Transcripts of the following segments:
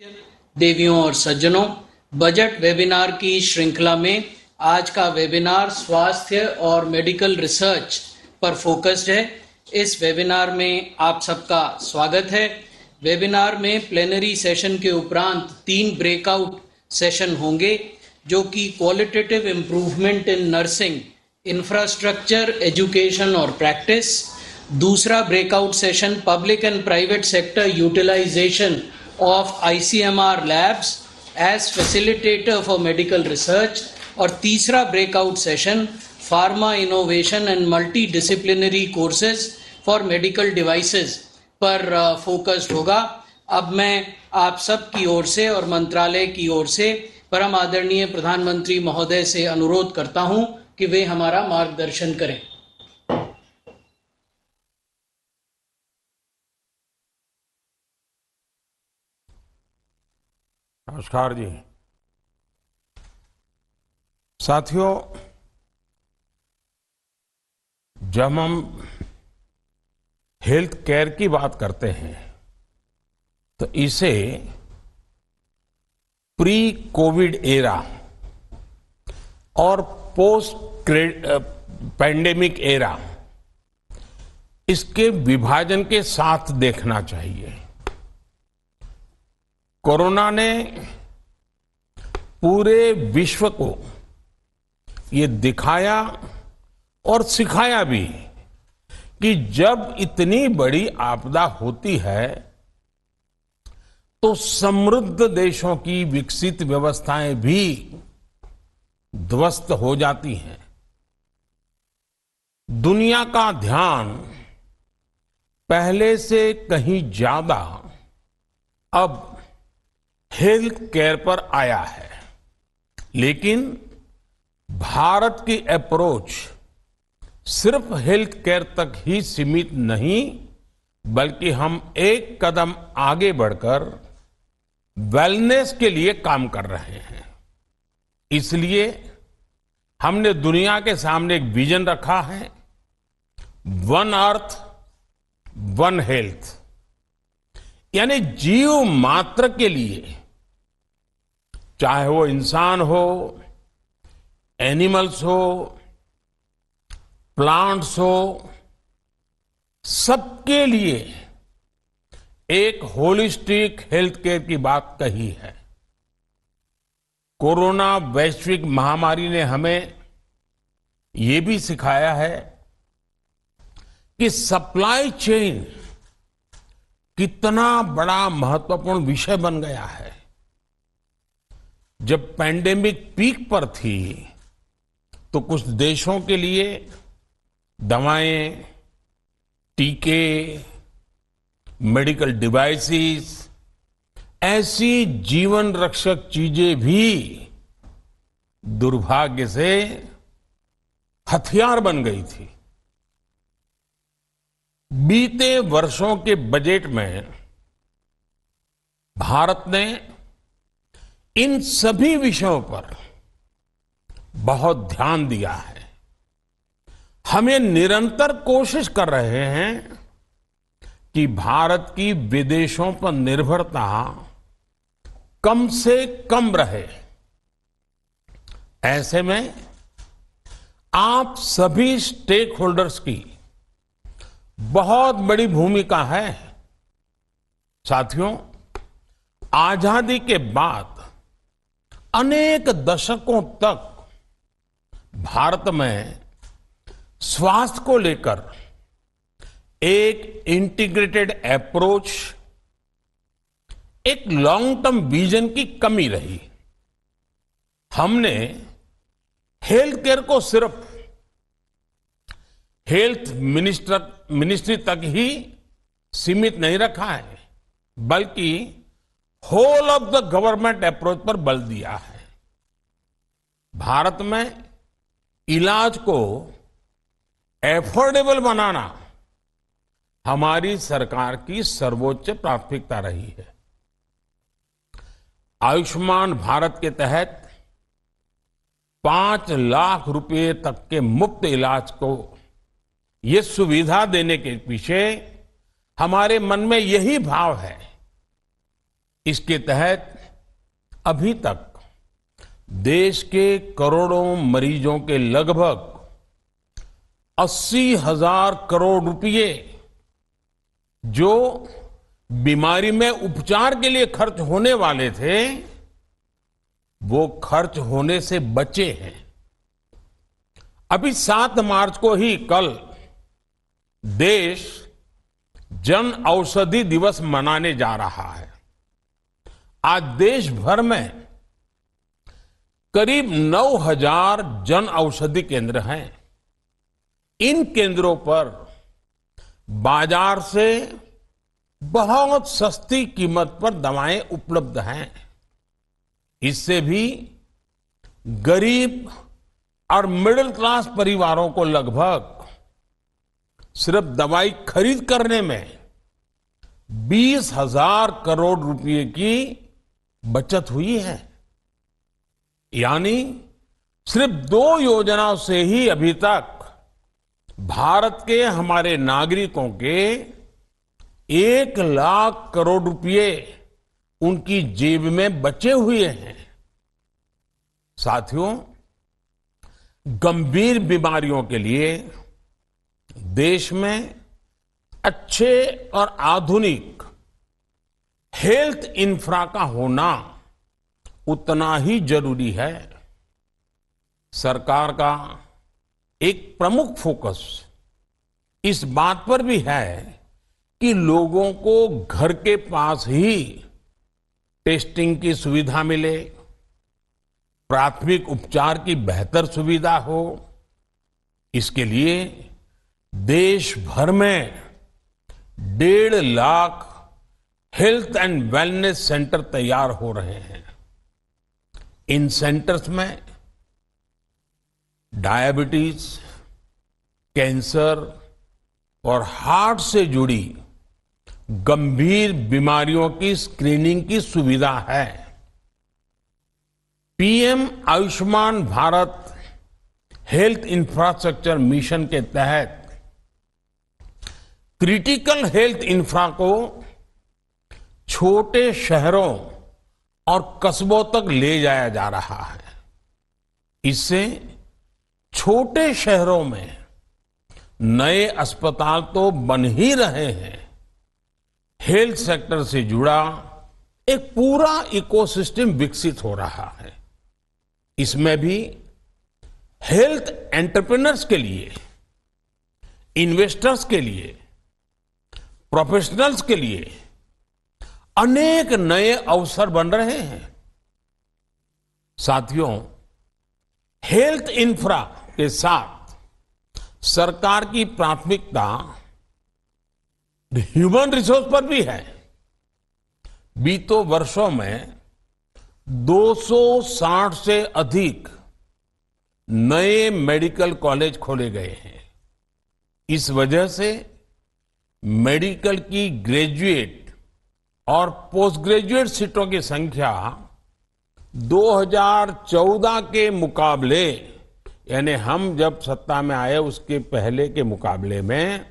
देवियों और सज्जनों, बजट वेबिनार की श्रृंखला में आज का वेबिनार स्वास्थ्य और मेडिकल रिसर्च पर फोकस्ड है। इस वेबिनार में आप सबका स्वागत है। वेबिनार में प्लेनरी सेशन के उपरांत 3 ब्रेकआउट सेशन होंगे, जो कि qualitative improvement in nursing, infrastructure, education और प्रैक्टिस। दूसरा breakout session public and private sector utilisation of ICMR labs as facilitator for medical research. और तीसरा breakout session pharma innovation and multidisciplinary courses for medical devices पर focused होगा। अब मैं आप सब की ओर से और मंत्रालय की ओर से परम आदरणीय प्रधानमंत्री महोदय से अनुरोध करता हूं कि वे हमारा मार्गदर्शन करें। नमस्कार जी साथियों, जब हम हेल्थ केयर की बात करते हैं तो इसे प्री कोविड एरा और पोस्ट पैंडेमिक एरा, इसके विभाजन के साथ देखना चाहिए। कोरोना ने पूरे विश्व को ये दिखाया और सिखाया भी कि जब इतनी बड़ी आपदा होती है तो समृद्ध देशों की विकसित व्यवस्थाएं भी ध्वस्त हो जाती हैं। दुनिया का ध्यान पहले से कहीं ज्यादा अब हेल्थ केयर पर आया है, लेकिन भारत की अप्रोच सिर्फ हेल्थ केयर तक ही सीमित नहीं, बल्कि हम एक कदम आगे बढ़कर वेलनेस के लिए काम कर रहे हैं। इसलिए हमने दुनिया के सामने एक विजन रखा है, वन अर्थ वन हेल्थ, यानी जीव मात्र के लिए, चाहे वो इंसान हो, एनिमल्स हो, प्लांट्स हो, सबके लिए एक होलिस्टिक हेल्थ केयर की बात कही है। कोरोना वैश्विक महामारी ने हमें ये भी सिखाया है कि सप्लाई चेन कितना बड़ा महत्वपूर्ण विषय बन गया है। जब पैंडेमिक पीक पर थी तो कुछ देशों के लिए दवाएं, टीके, मेडिकल डिवाइसेस, ऐसी जीवन रक्षक चीजें भी दुर्भाग्य से हथियार बन गई थी। बीते वर्षों के बजट में भारत ने इन सभी विषयों पर बहुत ध्यान दिया है। हमें निरंतर कोशिश कर रहे हैं कि भारत की विदेशों पर निर्भरता कम से कम रहे। ऐसे में आप सभी स्टेक होल्डर्स की बहुत बड़ी भूमिका है। साथियों, आजादी के बाद अनेक दशकों तक भारत में स्वास्थ्य को लेकर एक इंटीग्रेटेड अप्रोच, एक लॉन्ग टर्म विजन की कमी रही। हमने हेल्थ केयर को सिर्फ हेल्थ मिनिस्ट्री तक ही सीमित नहीं रखा है, बल्कि whole of the government approach पर बल दिया है। भारत में इलाज को एफोर्डेबल बनाना हमारी सरकार की सर्वोच्च प्राथमिकता रही है। आयुष्मान भारत के तहत 5 लाख रुपए तक के मुफ्त इलाज को ये सुविधा देने के पीछे हमारे मन में यही भाव है इसके तहत अभी तक देश के करोड़ों मरीजों के लगभग 80,000 करोड़ रुपए जो बीमारी में उपचार के लिए खर्च होने वाले थे, वो खर्च होने से बचे हैं। अभी 7 मार्च को ही कल देश जन औषधि दिवस मनाने जा रहा है। आज देश भर में करीब 9,000 जन औषधि केंद्र हैं। इन केंद्रों पर बाजार से बहुत सस्ती कीमत पर दवाएं उपलब्ध हैं। इससे भी गरीब और मिडिल क्लास परिवारों को लगभग सिर्फ दवाई खरीद करने में 20,000 करोड़ रुपए की बचत हुई है। यानी सिर्फ 2 योजनाओं से ही अभी तक भारत के हमारे नागरिकों के 1 लाख करोड़ रुपए उनकी जेब में बचे हुए हैं। साथियों, गंभीर बीमारियों के लिए देश में अच्छे और आधुनिक हेल्थ इंफ्रा का होना उतना ही जरूरी है। सरकार का एक प्रमुख फोकस इस बात पर भी है कि लोगों को घर के पास ही टेस्टिंग की सुविधा मिले, प्राथमिक उपचार की बेहतर सुविधा हो। इसके लिए देश भर में 1.5 lakh health and wellness centre तैयार हो रहे हैं। इन सेंटर्स में डायबिटीज, कैंसर और हार्ट से जुड़ी गंभीर बीमारियों की स्क्रीनिंग की सुविधा है। PM Ayushman Bharat health infrastructure mission के तहत क्रिटिकल हेल्थ इंफ्रा को छोटे शहरों और कस्बों तक ले जाया जा रहा है। इससे छोटे शहरों में नए अस्पताल तो बन ही रहे हैं, हेल्थ सेक्टर से जुड़ा एक पूरा इकोसिस्टम विकसित हो रहा है। इसमें भी हेल्थ एंटरप्रेन्योर्स के लिए, इन्वेस्टर्स के लिए, प्रोफेशनल्स के लिए अनेक नए अवसर बन रहे हैं। साथियों, हेल्थ इंफ्रा के साथ सरकार की प्राथमिकता ह्यूमन रिसोर्स पर भी है। बीतों वर्षों में 260 से अधिक नए मेडिकल कॉलेज खोले गए हैं। इस वजह से मेडिकल की ग्रेजुएट और पोस्ट ग्रेजुएट सीटों की संख्या 2014 के मुकाबले, यानी हम जब सत्ता में आए उसके पहले के मुकाबले में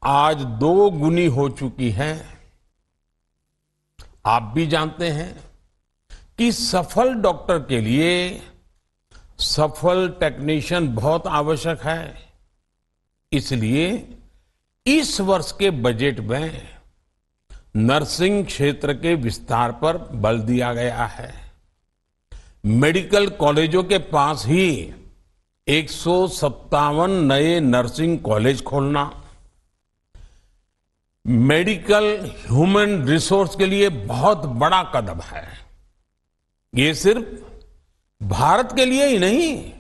आज 2 गुनी हो चुकी है। आप भी जानते हैं कि सफल डॉक्टर के लिए सफल टेक्नीशियन बहुत आवश्यक है। इसलिए इस वर्ष के बजट में नर्सिंग क्षेत्र के विस्तार पर बल दिया गया है। मेडिकल कॉलेजों के पास ही 157 नए नर्सिंग कॉलेज खोलना, मेडिकल ह्यूमन रिसोर्स के लिए बहुत बड़ा कदम है। ये सिर्फ भारत के लिए ही नहीं,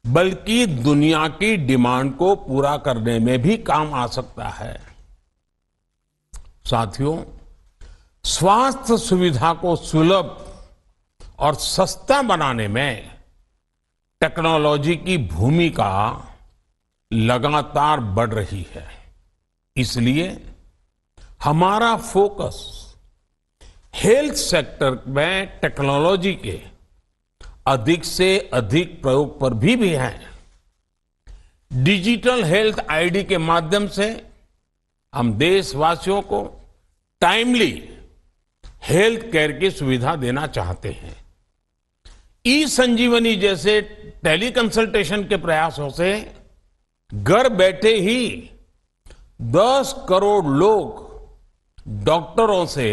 बल्कि दुनिया की डिमांड को पूरा करने में भी काम आ सकता है। साथियों, स्वास्थ्य सुविधा को सुलभ और सस्ता बनाने में टेक्नोलॉजी की भूमिका लगातार बढ़ रही है। इसलिए हमारा फोकस हेल्थ सेक्टर में टेक्नोलॉजी के अधिक से अधिक प्रयोग पर भी है। डिजिटल हेल्थ आईडी के माध्यम से हम देशवासियों को टाइमली हेल्थ केयर की सुविधा देना चाहते हैं। ई संजीवनी जैसे टेली कंसल्टेशन के प्रयासों से घर बैठे ही 10 करोड़ लोग डॉक्टरों से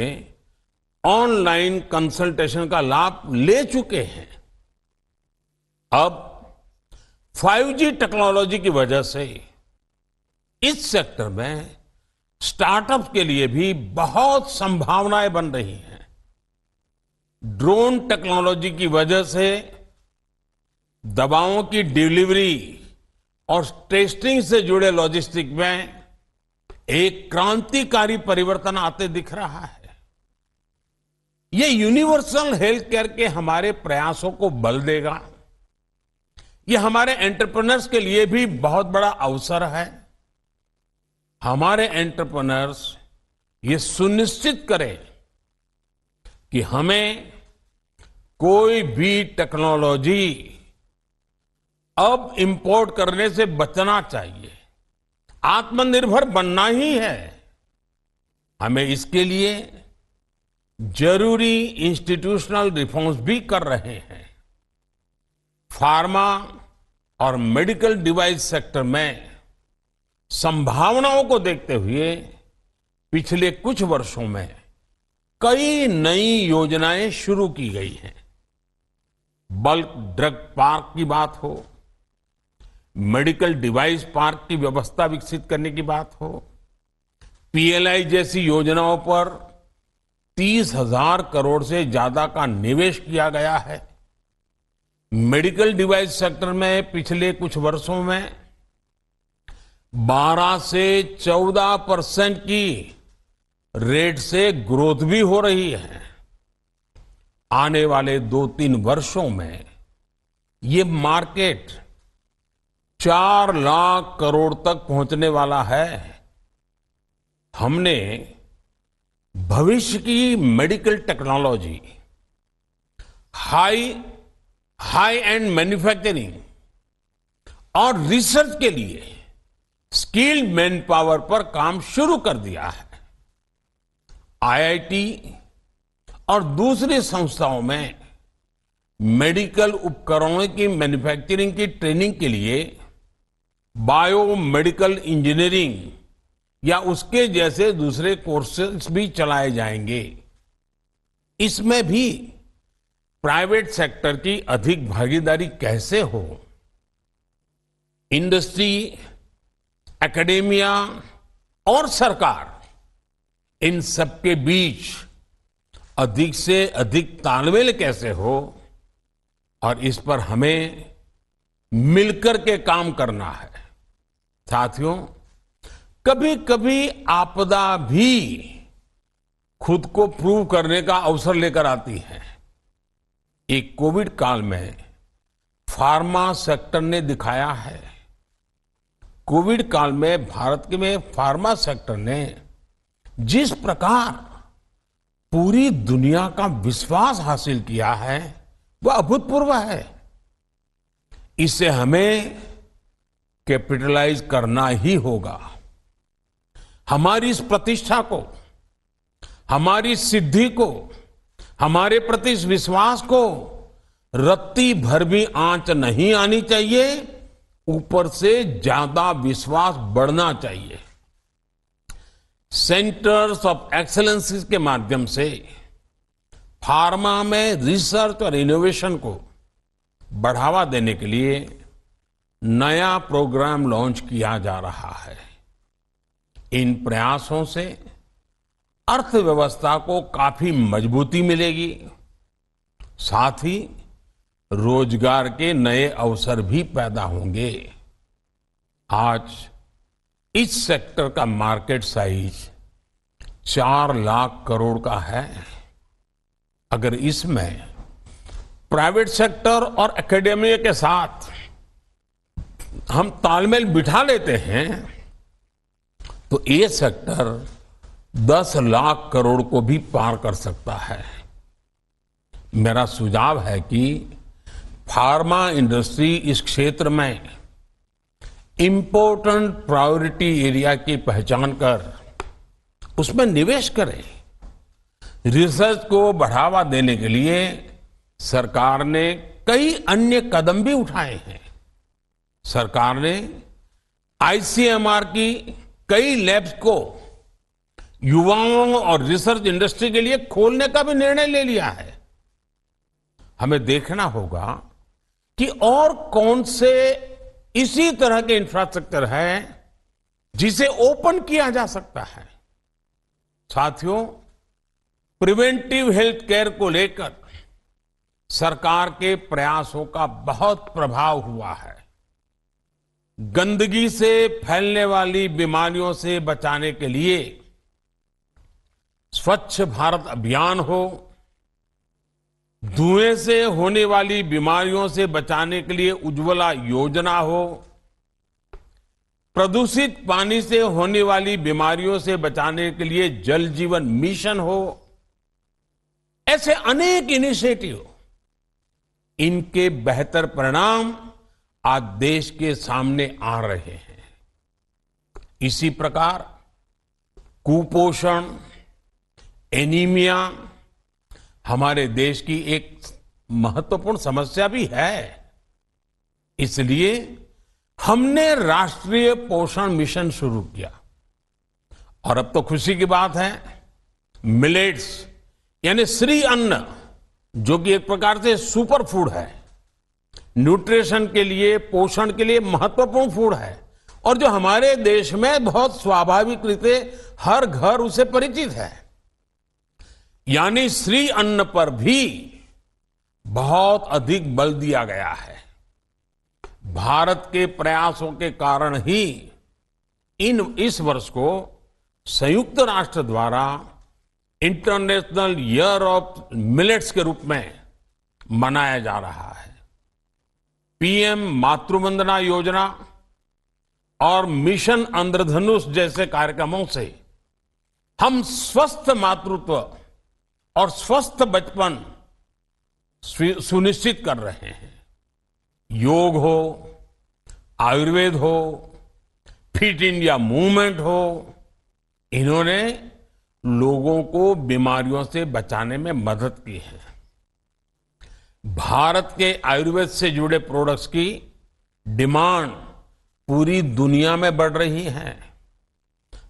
ऑनलाइन कंसल्टेशन का लाभ ले चुके हैं। अब 5G टेक्नोलॉजी की वजह से इस सेक्टर में स्टार्टअप के लिए भी बहुत संभावनाएं बन रही हैं। ड्रोन टेक्नोलॉजी की वजह से दवाओं की डिलीवरी और टेस्टिंग से जुड़े लॉजिस्टिक में एक क्रांतिकारी परिवर्तन आते दिख रहा है। ये यूनिवर्सल हेल्थ केयर के हमारे प्रयासों को बल देगा। ये हमारे एंटरप्रेन्योर्स के लिए भी बहुत बड़ा अवसर है। हमारे एंटरप्रेन्योर्स ये सुनिश्चित करें कि हमें कोई भी टेक्नोलॉजी अब इंपोर्ट करने से बचना चाहिए। आत्मनिर्भर बनना ही है। हमें इसके लिए जरूरी इंस्टीट्यूशनल रिफॉर्म्स भी कर रहे हैं। फार्मा और मेडिकल डिवाइस सेक्टर में संभावनाओं को देखते हुए पिछले कुछ वर्षों में कई नई योजनाएं शुरू की गई हैं। बल्क ड्रग पार्क की बात हो, मेडिकल डिवाइस पार्क की व्यवस्था विकसित करने की बात हो, पीएलआई जैसी योजनाओं पर 30,000 करोड़ से ज्यादा का निवेश किया गया है। मेडिकल डिवाइस सेक्टर में पिछले कुछ वर्षों में 12 से 14% की रेट से ग्रोथ भी हो रही है। आने वाले 2-3 वर्षों में ये मार्केट 4 लाख करोड़ तक पहुंचने वाला है। हमने भविष्य की medical technology, high and manufacturing और रिसर्च के लिए स्किल्ड मैन पावर पर काम शुरू कर दिया है। आईआईटी और दूसरी संस्थाओं में मेडिकल उपकरणों की मैन्युफैक्चरिंग की ट्रेनिंग के लिए बायोमेडिकल इंजीनियरिंग या उसके जैसे दूसरे कोर्सेज भी चलाए जाएंगे। इसमें भी प्राइवेट सेक्टर की अधिक भागीदारी कैसे हो? इंडस्ट्री, एकेडेमिया और सरकार, इन सबके बीच अधिक से अधिक तालमेल कैसे हो, और इस पर हमें मिलकर के काम करना है। साथियों, कभी कभी आपदा भी खुद को प्रूव करने का अवसर लेकर आती है। एक कोविड काल में फार्मा सेक्टर ने दिखाया है। कोविड काल में भारत के में फार्मा सेक्टर ने जिस प्रकार पूरी दुनिया का विश्वास हासिल किया है वह अभूतपूर्व है। इसे हमें कैपिटलाइज करना ही होगा। हमारी इस प्रतिष्ठा को, हमारी सिद्धि को, हमारे प्रति इस विश्वास को रत्ती भर भी आंच नहीं आनी चाहिए। ऊपर से ज्यादा विश्वास बढ़ना चाहिए। सेंटर्स ऑफ एक्सीलेंस के माध्यम से फार्मा में रिसर्च और इनोवेशन को बढ़ावा देने के लिए नया प्रोग्राम लॉन्च किया जा रहा है। इन प्रयासों से अर्थव्यवस्था को काफी मजबूती मिलेगी, साथ ही रोजगार के नए अवसर भी पैदा होंगे। आज इस सेक्टर का मार्केट साइज 4 लाख करोड़ का है। अगर इसमें प्राइवेट सेक्टर और एकेडेमिया के साथ हम तालमेल बिठा लेते हैं तो ये सेक्टर 10 लाख करोड़ को भी पार कर सकता है। मेरा सुझाव है कि फार्मा इंडस्ट्री इस क्षेत्र में इंपॉर्टेंट प्रायोरिटी एरिया की पहचान कर उसमें निवेश करें। रिसर्च को बढ़ावा देने के लिए सरकार ने कई अन्य कदम भी उठाए हैं। सरकार ने आईसीएमआर की कई लैब्स को युवाओं और रिसर्च इंडस्ट्री के लिए खोलने का भी निर्णय ले लिया है। हमें देखना होगा कि और कौन से इसी तरह के इंफ्रास्ट्रक्चर है जिसे ओपन किया जा सकता है। साथियों, प्रिवेंटिव हेल्थ केयर को लेकर सरकार के प्रयासों का बहुत प्रभाव हुआ है। गंदगी से फैलने वाली बीमारियों से बचाने के लिए स्वच्छ भारत अभियान हो, धुएं से होने वाली बीमारियों से बचाने के लिए उज्ज्वला योजना हो, प्रदूषित पानी से होने वाली बीमारियों से बचाने के लिए जल जीवन मिशन हो, ऐसे अनेक इनिशिएटिव, इनके बेहतर परिणाम आज देश के सामने आ रहे हैं। इसी प्रकार कुपोषण, एनीमिया हमारे देश की एक महत्वपूर्ण समस्या भी है। इसलिए हमने राष्ट्रीय पोषण मिशन शुरू किया और अब तो खुशी की बात है, मिलेट्स यानी श्री अन्न, जो कि एक प्रकार से सुपर फूड है, न्यूट्रिशन के लिए, पोषण के लिए महत्वपूर्ण फूड है और जो हमारे देश में बहुत स्वाभाविक रीते हर घर उसे परिचित है। यानी श्री अन्न पर भी बहुत अधिक बल दिया गया है। भारत के प्रयासों के कारण ही इस वर्ष को संयुक्त राष्ट्र द्वारा इंटरनेशनल ईयर ऑफ मिलेट्स के रूप में मनाया जा रहा है। पीएम मातृवंदना योजना और मिशन इंद्रधनुष जैसे कार्यक्रमों से हम स्वस्थ मातृत्व और स्वस्थ बचपन सुनिश्चित कर रहे हैं। योग हो, आयुर्वेद हो, फिट इंडिया मूवमेंट हो, इन्होंने लोगों को बीमारियों से बचाने में मदद की है। भारत के आयुर्वेद से जुड़े प्रोडक्ट्स की डिमांड पूरी दुनिया में बढ़ रही है।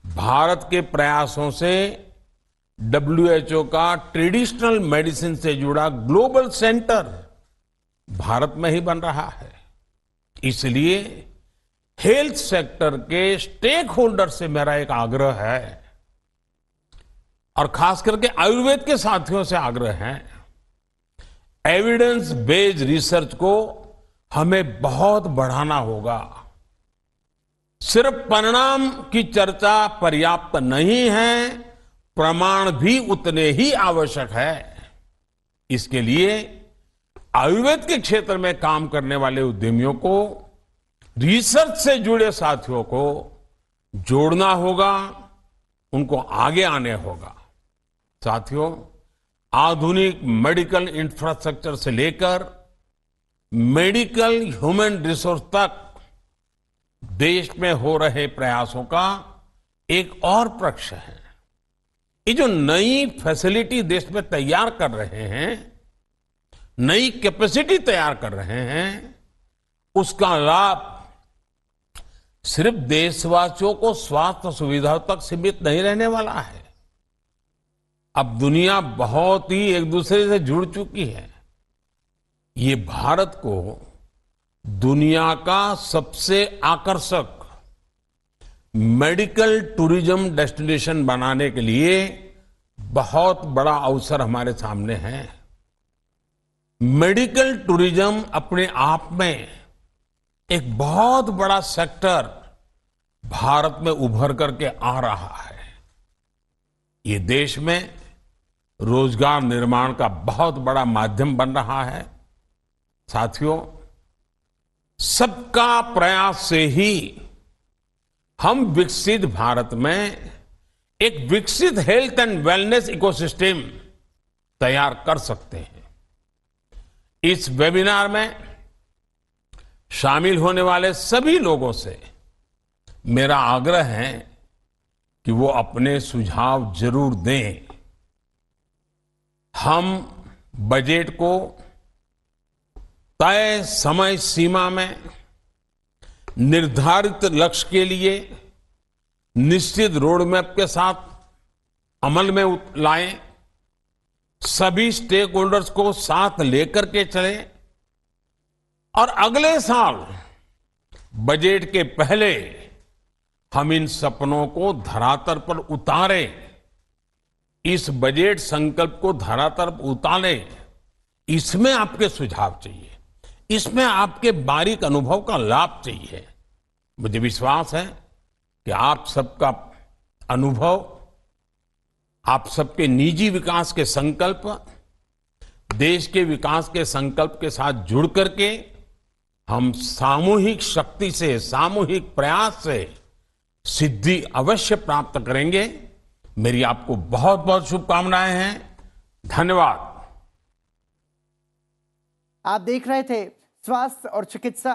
भारत के प्रयासों से WHO का ट्रेडिशनल मेडिसिन से जुड़ा ग्लोबल सेंटर भारत में ही बन रहा है। इसलिए हेल्थ सेक्टर के स्टेक होल्डर से मेरा एक आग्रह है और खास करके आयुर्वेद के साथियों से आग्रह है, एविडेंस बेस्ड रिसर्च को हमें बहुत बढ़ाना होगा। सिर्फ परिणाम की चर्चा पर्याप्त नहीं है, प्रमाण भी उतने ही आवश्यक है। इसके लिए आयुर्वेद के क्षेत्र में काम करने वाले उद्यमियों को, रिसर्च से जुड़े साथियों को जोड़ना होगा, उनको आगे आने होगा। साथियों, आधुनिक मेडिकल इंफ्रास्ट्रक्चर से लेकर मेडिकल ह्यूमन रिसोर्स तक देश में हो रहे प्रयासों का एक और पक्ष है। ये जो नई फैसिलिटी देश में तैयार कर रहे हैं, नई कैपेसिटी तैयार कर रहे हैं, उसका लाभ सिर्फ देशवासियों को स्वास्थ्य सुविधाओं तक सीमित नहीं रहने वाला है। अब दुनिया बहुत ही एक दूसरे से जुड़ चुकी है। ये भारत को दुनिया का सबसे आकर्षक मेडिकल टूरिज्म डेस्टिनेशन बनाने के लिए बहुत बड़ा अवसर हमारे सामने है। मेडिकल टूरिज्म अपने आप में एक बहुत बड़ा सेक्टर भारत में उभर करके आ रहा है। ये देश में रोजगार निर्माण का बहुत बड़ा माध्यम बन रहा है। साथियों, सबका प्रयास से ही हम विकसित भारत में एक विकसित हेल्थ एंड वेलनेस इकोसिस्टम तैयार कर सकते हैं। इस वेबिनार में शामिल होने वाले सभी लोगों से मेरा आग्रह है कि वो अपने सुझाव जरूर दें। हम बजट को तय समय सीमा में निर्धारित लक्ष्य के लिए निश्चित रोड मैप के साथ अमल में लाएं, सभी स्टेक होल्डर्स को साथ लेकर के चले और अगले साल बजट के पहले हम इन सपनों को धरातल पर उतारें, इस बजट संकल्प को धरातल पर उतारें। इसमें आपके सुझाव चाहिए, इसमें आपके बारीक अनुभव का लाभ चाहिए। मुझे विश्वास है कि आप सबका अनुभव, आप सबके निजी विकास के संकल्प, देश के विकास के संकल्प के साथ जुड़ करके हम सामूहिक शक्ति से, सामूहिक प्रयास से सिद्धि अवश्य प्राप्त करेंगे। मेरी आपको बहुत बहुत शुभकामनाएं हैं। धन्यवाद। आप देख रहे थे स्वास्थ्य और चिकित्सा